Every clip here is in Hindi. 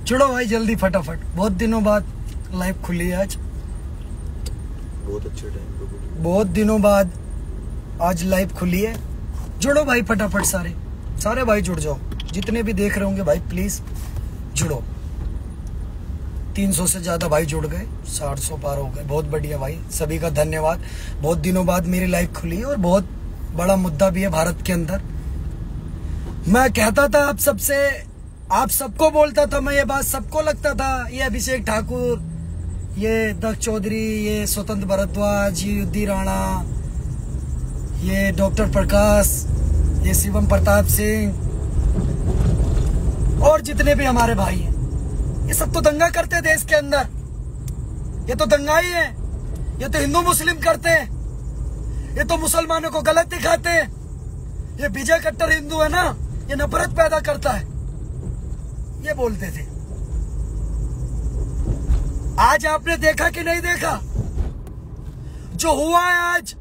जुड़ो भाई जल्दी फटाफट, बहुत दिनों बाद लाइव खुली है आज, बहुत अच्छे टाइम पे, बहुत दिनों बाद आज लाइव खुली है। जुड़ो भाई फटाफट, सारे भाई जुड़ जाओ, जितने भी देख रहे होंगे भाई प्लीज जुड़ो। 300 से ज्यादा भाई जुड़ गए, 700 पार हो गए, बहुत बढ़िया भाई, सभी का धन्यवाद। बहुत दिनों बाद मेरी लाइव खुली है और बहुत बड़ा मुद्दा भी है भारत के अंदर। मैं कहता था आप सबसे, आप सबको बोलता था मैं, ये बात सबको लगता था, ये अभिषेक ठाकुर, ये दक्ष चौधरी, ये स्वतंत्र भारद्वाज, ये युद्धि राणा, ये डॉक्टर प्रकाश, ये शिवम प्रताप सिंह और जितने भी हमारे भाई हैं, ये सब तो दंगा करते हैं देश के अंदर। ये तो दंगा ही है, ये तो हिंदू मुस्लिम करते हैं, ये तो मुसलमानों को गलत दिखाते हैं। ये विजय कट्टर हिंदू है ना, ये नफरत पैदा करता है, ये बोलते थे। आज आपने देखा कि नहीं देखा जो हुआ है? आज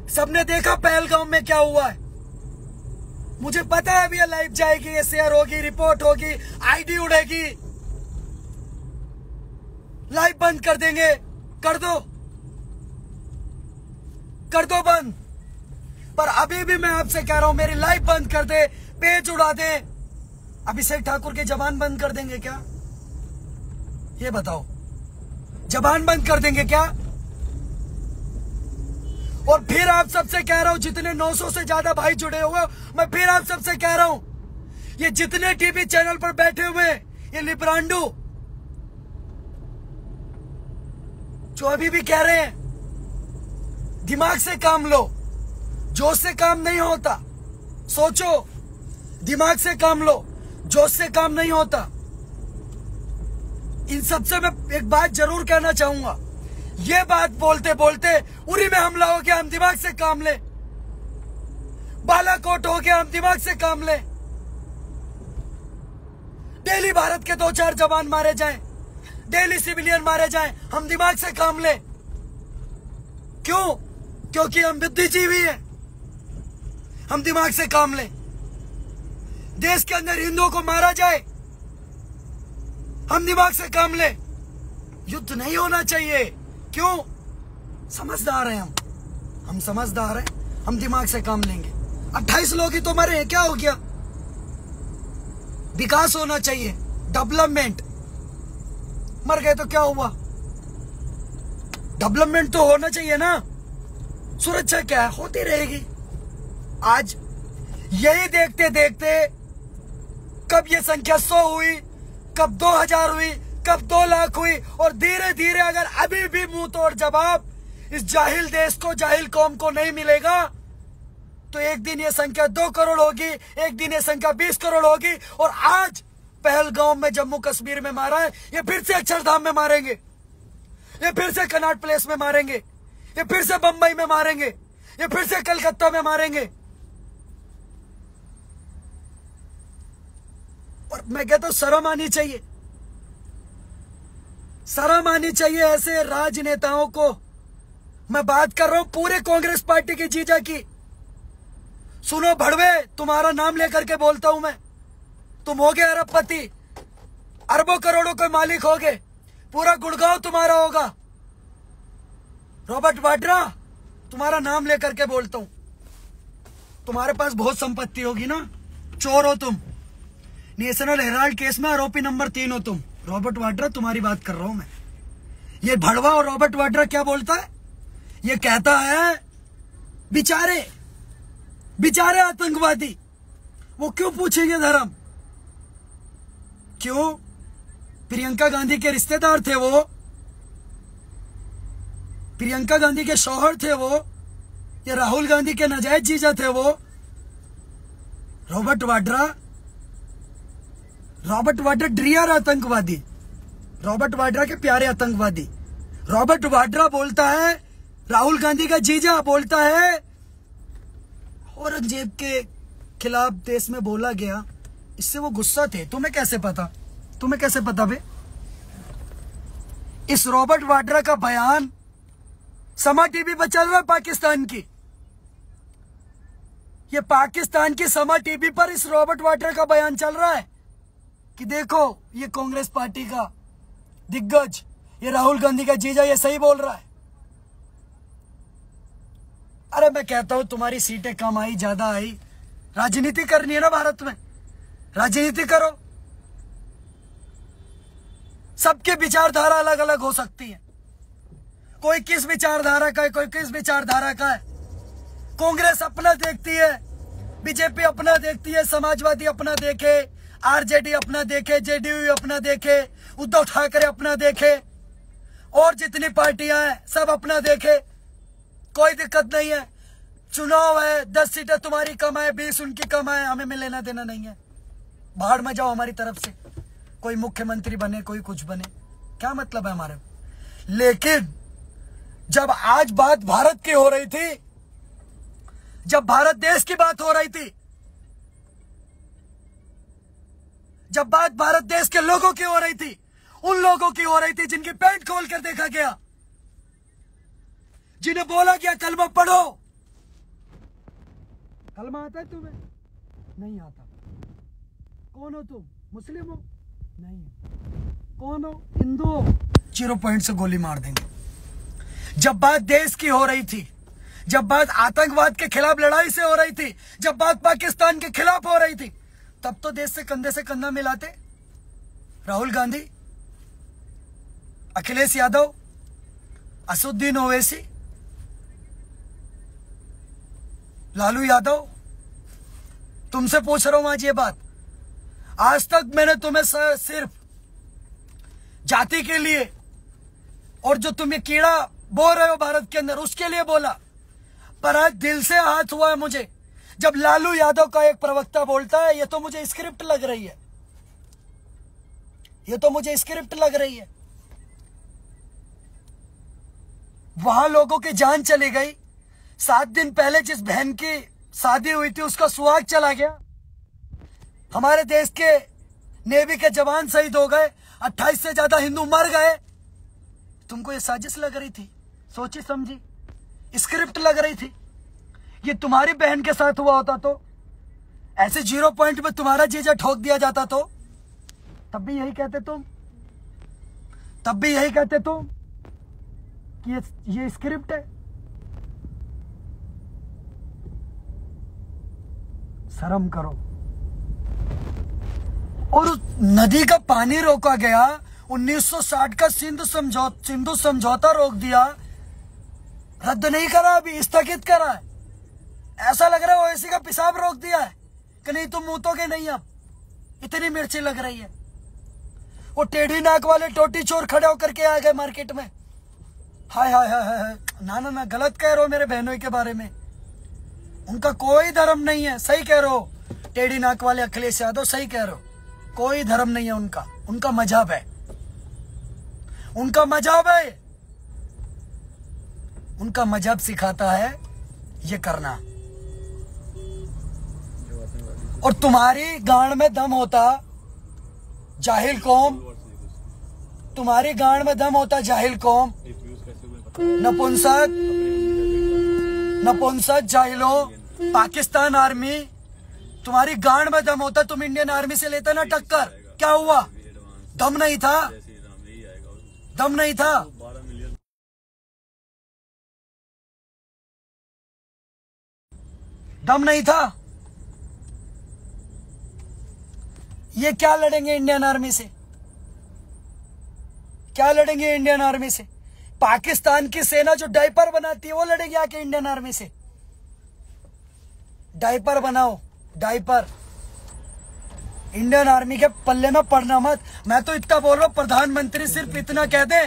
सबने देखा पहलगाम में क्या हुआ है। मुझे पता है अभी ये लाइव जाएगी, ये शेयर होगी, रिपोर्ट होगी, आईडी उड़ेगी, लाइव बंद कर देंगे। कर दो बंद। पर अभी भी मैं आपसे कह रहा हूं, मेरी लाइव बंद कर दे, पेज उड़ा दे, अभिषेक ठाकुर के जबान बंद कर देंगे क्या? ये बताओ, जबान बंद कर देंगे क्या? और फिर आप सबसे कह रहा हूं, जितने 900 से ज्यादा भाई जुड़े हुए, मैं फिर आप सबसे कह रहा हूं, ये जितने टीवी चैनल पर बैठे हुए ये लिब्रांडू जो अभी भी कह रहे हैं दिमाग से काम लो, जोश से काम नहीं होता, सोचो, दिमाग से काम लो, जोश से काम नहीं होता। इन सबसे मैं एक बात जरूर कहना चाहूंगा, ये बात बोलते बोलते उरी में हमला हो गया, हम दिमाग से काम ले, बालाकोट हो गया, हम दिमाग से काम ले, डेली भारत के 2-4 जवान मारे जाएं, डेली सिविलियन मारे जाएं, हम दिमाग से काम ले। क्यों? क्योंकि हम बुद्धिजीवी हैं, हम दिमाग से काम ले। देश के अंदर हिंदुओं को मारा जाए, हम दिमाग से काम ले। युद्ध नहीं होना चाहिए। क्यों? समझदार हैं हम समझदार हैं, हम दिमाग से काम लेंगे। 28 लोग ही तो मरे हैं, क्या हो गया? विकास होना चाहिए, डेवलपमेंट। मर गए तो क्या हुआ? डेवलपमेंट तो होना चाहिए ना। सुरक्षा क्या है? होती रहेगी। आज यही देखते देखते कब ये संख्या 100 हुई, कब 2000 हुई, कब 2 लाख हुई, और धीरे धीरे अगर अभी भी मुंह तोड़ जवाब इस जाहिल देश को, जाहिल कौम को नहीं मिलेगा, तो एक दिन ये संख्या 2 करोड़ होगी, एक दिन ये संख्या 20 करोड़ होगी। और आज पहलगाम में, जम्मू कश्मीर में मारा है, ये फिर से अक्षरधाम में मारेंगे, ये फिर से कनॉट प्लेस में मारेंगे, ये फिर से बंबई में मारेंगे, ये फिर से कलकत्ता में मारेंगे। और मैं कहता हूं शर्म आनी चाहिए, शर्म आनी चाहिए ऐसे राजनेताओं को। मैं बात कर रहा हूं पूरे कांग्रेस पार्टी की जीजा की। सुनो भड़वे, तुम्हारा नाम लेकर के बोलता हूं मैं, तुम हो गए अरबपति, अरबों करोड़ों के मालिक हो गए, पूरा गुड़गांव तुम्हारा होगा। रॉबर्ट वाड्रा, तुम्हारा नाम लेकर के बोलता हूं, तुम्हारे पास बहुत संपत्ति होगी ना, चोर हो तुम, नेशनल हेराल्ड केस में आरोपी नंबर 3 हो तुम। रॉबर्ट वाड्रा, तुम्हारी बात कर रहा हूं मैं। ये भड़वा और रॉबर्ट वाड्रा क्या बोलता है? ये कहता है बेचारे आतंकवादी, वो क्यों पूछेंगे धर्म? क्यों? प्रियंका गांधी के रिश्तेदार थे वो, प्रियंका गांधी के शौहर थे वो, या राहुल गांधी के नाजायज जीजा थे वो? रॉबर्ट वाड्रा डियर आतंकवादी, रॉबर्ट वाड्रा के प्यारे आतंकवादी। रॉबर्ट वाड्रा बोलता है, राहुल गांधी का जीजा बोलता है औरंगजेब के खिलाफ देश में बोला गया, इससे वो गुस्सा थे। तुम्हें कैसे पता? तुम्हें कैसे पता बे? इस रॉबर्ट वाड्रा का बयान समा टीवी पर चल रहा है पाकिस्तान की, ये पाकिस्तान की समा टीवी पर इस रॉबर्ट वाड्रा का बयान चल रहा है। कि देखो ये कांग्रेस पार्टी का दिग्गज, ये राहुल गांधी का जीजा, ये सही बोल रहा है। अरे मैं कहता हूं तुम्हारी सीटें कम आई ज्यादा आई, राजनीति करनी है ना भारत में, राजनीति करो। सबके विचारधारा अलग अलग हो सकती है, कोई किस विचारधारा का है, कोई किस विचारधारा का है। कांग्रेस अपना देखती है, बीजेपी अपना देखती है, समाजवादी अपना देखे, आरजेडी अपना देखे, जेडीयू अपना देखे, उद्धव ठाकरे अपना देखे, और जितनी पार्टियां हैं सब अपना देखे, कोई दिक्कत नहीं है। चुनाव है, 10 सीटें तुम्हारी कम है, 20 उनकी कम है, हमें में लेना देना नहीं है। बाहर में जाओ हमारी तरफ से, कोई मुख्यमंत्री बने, कोई कुछ बने, क्या मतलब है हमारे। लेकिन जब आज बात भारत की हो रही थी, जब भारत देश की बात हो रही थी, जब बात भारत देश के लोगों की हो रही थी, उन लोगों की हो रही थी जिनकी पैंट खोल कर देखा गया, जिन्हें बोला गया कलमा पढ़ो। कलमा आता है तुम्हें? नहीं आता। कौन हो तुम? मुस्लिम हो? नहीं। कौन हो? हिंदू हो? 0 पॉइंट से गोली मार देंगे। जब बात देश की हो रही थी, जब बात आतंकवाद के खिलाफ लड़ाई से हो रही थी, जब बात पाकिस्तान के खिलाफ हो रही थी, तब तो देश से कंधा मिलाते राहुल गांधी, अखिलेश यादव, असदुद्दीन ओवैसी, लालू यादव। तुमसे पूछ रहा हूं आज ये बात, आज तक मैंने तुम्हें सिर्फ जाति के लिए और जो तुम ये कीड़ा बोल रहे हो भारत के अंदर उसके लिए बोला, पर आज दिल से हाथ हुआ है मुझे जब लालू यादव का एक प्रवक्ता बोलता है, ये तो मुझे स्क्रिप्ट लग रही है, ये तो मुझे स्क्रिप्ट लग रही है। वहां लोगों की जान चली गई, 7 दिन पहले जिस बहन की शादी हुई थी उसका सुहाग चला गया, हमारे देश के नेवी के जवान शहीद हो गए, 28 से ज्यादा हिंदू मर गए। तुमको ये साजिश लग रही थी? सोची समझी स्क्रिप्ट लग रही थी? ये तुम्हारी बहन के साथ हुआ होता तो, ऐसे 0 पॉइंट में तुम्हारा जीजा ठोक दिया जाता तो, तब भी यही कहते तुम, तब भी यही कहते तुम कि ये स्क्रिप्ट है। शर्म करो। और उस नदी का पानी रोका गया, 1960 का सिंधु समझौता रोक दिया, रद्द नहीं करा, अभी स्थगित करा है। ऐसा लग रहा है ओवैसी का पेशाब रोक दिया है कि नहीं तुम मुंह नहीं, अब इतनी मिर्ची लग रही है। वो टेढ़ी नाक वाले टोटी चोर खड़े होकर के आ गए मार्केट में, हाय हाय हाय हाय, ना ना ना, गलत कह रहे हो मेरे बहनों के बारे में, उनका कोई धर्म नहीं है। सही कह रहे हो टेढ़ी नाक वाले अखिलेश यादव, सही कह रहे हो, कोई धर्म नहीं है उनका, उनका मजहब है, उनका मजहब है, उनका मजहब सिखाता है ये करना। और तुम्हारी गांड में दम होता जाहिल कौम, तुम्हारी गांड में दम होता जाहिल कौम, नपुंसक जाहिलों, पाकिस्तान आर्मी, तुम्हारी गांड में दम होता, तुम इंडियन आर्मी से लेते ना टक्कर। क्या हुआ? दम नहीं था, दम नहीं था। दम नहीं था। ये क्या लड़ेंगे इंडियन आर्मी से? क्या लड़ेंगे इंडियन आर्मी से? पाकिस्तान की सेना जो डायपर बनाती है वो लड़ेगी आके इंडियन आर्मी से? डायपर बनाओ, डायपर। इंडियन आर्मी के पल्ले में पड़ना मत। मैं तो इतना बोल रहा हूं, प्रधानमंत्री सिर्फ इतना कह दे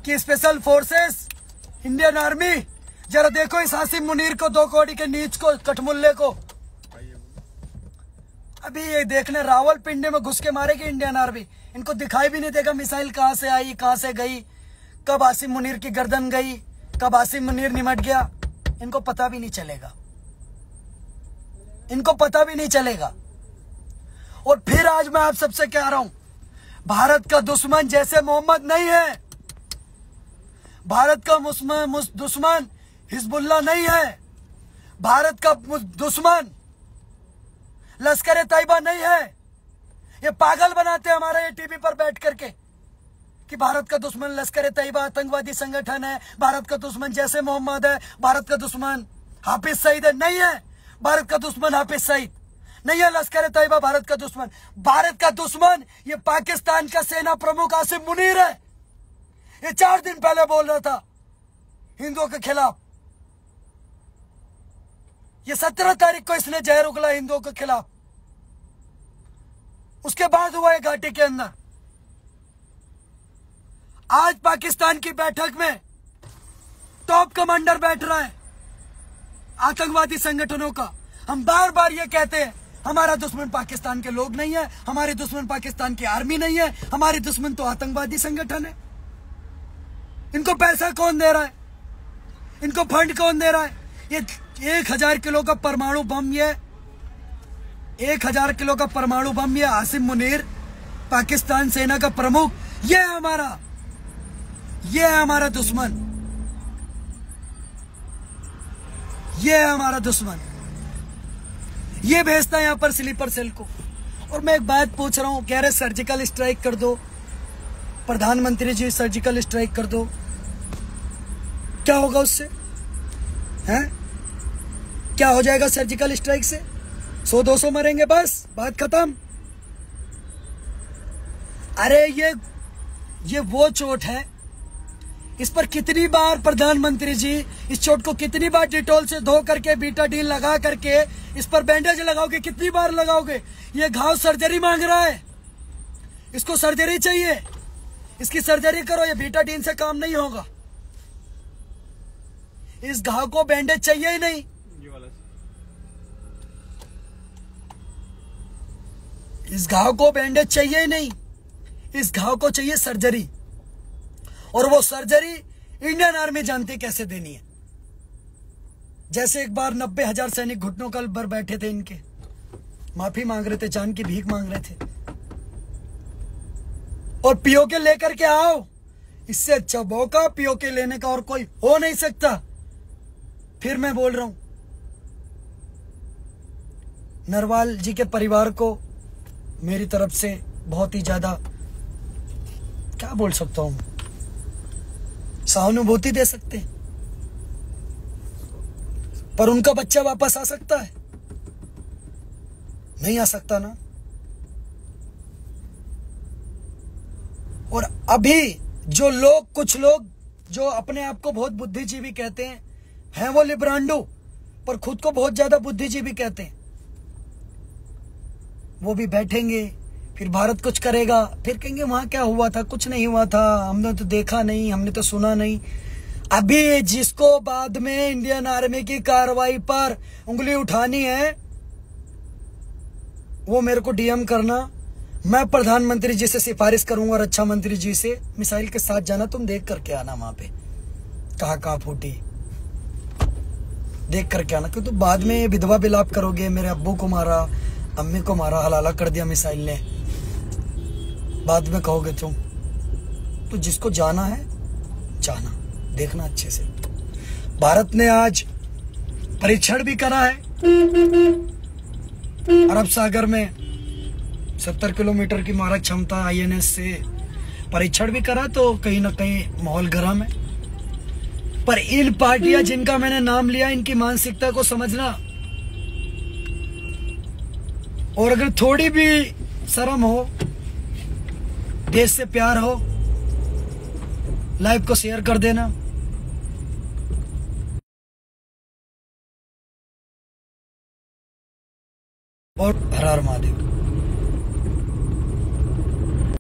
कि स्पेशल फोर्सेस, इंडियन आर्मी, जरा देखो इस आसिम मुनीर को, 2 कौड़ी के नीच को, कठमुल्ले को। अभी ये देखने रावलपिंडी में घुस के मारेगी इंडियन आर्मी, इनको दिखाई भी नहीं देगा मिसाइल कहां से आई, कहां से गई, कब आसिम मुनीर की गर्दन गई, कब आसिम मुनीर निमट गया, इनको पता भी नहीं चलेगा, इनको पता भी नहीं चलेगा। और फिर आज मैं आप सबसे कह रहा हूं, भारत का दुश्मन जैसे मोहम्मद नहीं है, भारत का दुश्मन हिजबुल्लाह नहीं है, भारत का दुश्मन लश्कर-ए-तैयबा नहीं है, ये पागल बनाते हैं हमारा ये टीवी पर बैठ करके कि भारत का दुश्मन लश्कर तैयबा आतंकवादी संगठन है, भारत का दुश्मन जैसे मोहम्मद है, भारत का दुश्मन हाफिज सईद है। नहीं है भारत का दुश्मन हाफिज सईद, नहीं है लश्कर तैयबा भारत का दुश्मन। भारत का दुश्मन ये पाकिस्तान का सेना प्रमुख आसिम मुनीर है। ये 4 दिन पहले बोल रहा था हिंदुओं के खिलाफ। ये 17 तारीख को इसने जहर उगला हिंदुओं के खिलाफ। उसके बाद हुआ है घाटी के अंदर। आज पाकिस्तान की बैठक में टॉप कमांडर बैठ रहा है आतंकवादी संगठनों का। हम बार बार ये कहते हैं हमारा दुश्मन पाकिस्तान के लोग नहीं है, हमारे दुश्मन पाकिस्तान की आर्मी नहीं है, हमारी दुश्मन तो आतंकवादी संगठन है। इनको पैसा कौन दे रहा है, इनको फंड कौन दे रहा है? ये 1000 किलो का परमाणु बम, ये 1000 किलो का परमाणु बम, ये आसिम मुनीर पाकिस्तान सेना का प्रमुख, ये है हमारा दुश्मन, ये है हमारा दुश्मन। ये भेजता है यहां पर स्लीपर सेल को। और मैं एक बात पूछ रहा हूं, कह रहे सर्जिकल स्ट्राइक कर दो, प्रधानमंत्री जी सर्जिकल स्ट्राइक कर दो, क्या होगा उससे? हैं? क्या हो जाएगा सर्जिकल स्ट्राइक से? 100-200 मरेंगे, बस बात खत्म। अरे ये वो चोट है, इस पर कितनी बार प्रधानमंत्री जी इस चोट को कितनी बार डिटॉल से धो करके बीटाडीन लगा करके इस पर बैंडेज लगाओगे, कितनी बार लगाओगे? ये घाव सर्जरी मांग रहा है, इसको सर्जरी चाहिए, इसकी सर्जरी करो। ये बीटाडीन से काम नहीं होगा। इस घाव को बैंडेज चाहिए ही नहीं, इस घाव को बैंडेज चाहिए ही नहीं, इस घाव को चाहिए सर्जरी। और वो सर्जरी इंडियन आर्मी जानती कैसे देनी है। जैसे एक बार 90,000 सैनिक घुटनों कल पर बैठे थे, इनके माफी मांग रहे थे, जान की भीख मांग रहे थे, और पीओके लेकर के आओ। इससे अच्छा मौका पीओके लेने का और कोई हो नहीं सकता। फिर मैं बोल रहा हूं, नरवाल जी के परिवार को मेरी तरफ से बहुत ही ज्यादा, क्या बोल सकता हूं, सहानुभूति दे सकते हैं। पर उनका बच्चा वापस आ सकता है? नहीं आ सकता ना। और अभी जो लोग, कुछ लोग जो अपने आप को बहुत बुद्धिजीवी कहते हैं वो लिब्रांडो, पर खुद को बहुत ज्यादा बुद्धिजीवी कहते हैं, वो भी बैठेंगे, फिर भारत कुछ करेगा, फिर कहेंगे वहां क्या हुआ था, कुछ नहीं हुआ था, हमने तो देखा नहीं, हमने तो सुना नहीं। अभी जिसको बाद में इंडियन आर्मी की कार्रवाई पर उंगली उठानी है वो मेरे को डीएम करना, मैं प्रधानमंत्री जी से सिफारिश करूंगा, रक्षा मंत्री जी से, मिसाइल के साथ जाना, तुम देख करके आना वहां पे कहाँ फूटी, देख करके आना। क्योंकि तो बाद में विधवा विलाप करोगे, मेरे अब्बू को मारा, अम्मी को मारा, हलाला कर दिया मिसाइल ने, बाद में कहोगे तुम। तो जिसको जाना है जाना, देखना अच्छे से। भारत ने आज परीक्षण भी करा है अरब सागर में, 70 किलोमीटर की मारक क्षमता आईएनएस से परीक्षण भी करा, तो कहीं ना कहीं माहौल गर्म है। पर इन पार्टियां जिनका मैंने नाम लिया, इनकी मानसिकता को समझना, और अगर थोड़ी भी शर्म हो, देश से प्यार हो, लाइव को शेयर कर देना। और हर हर महादेव।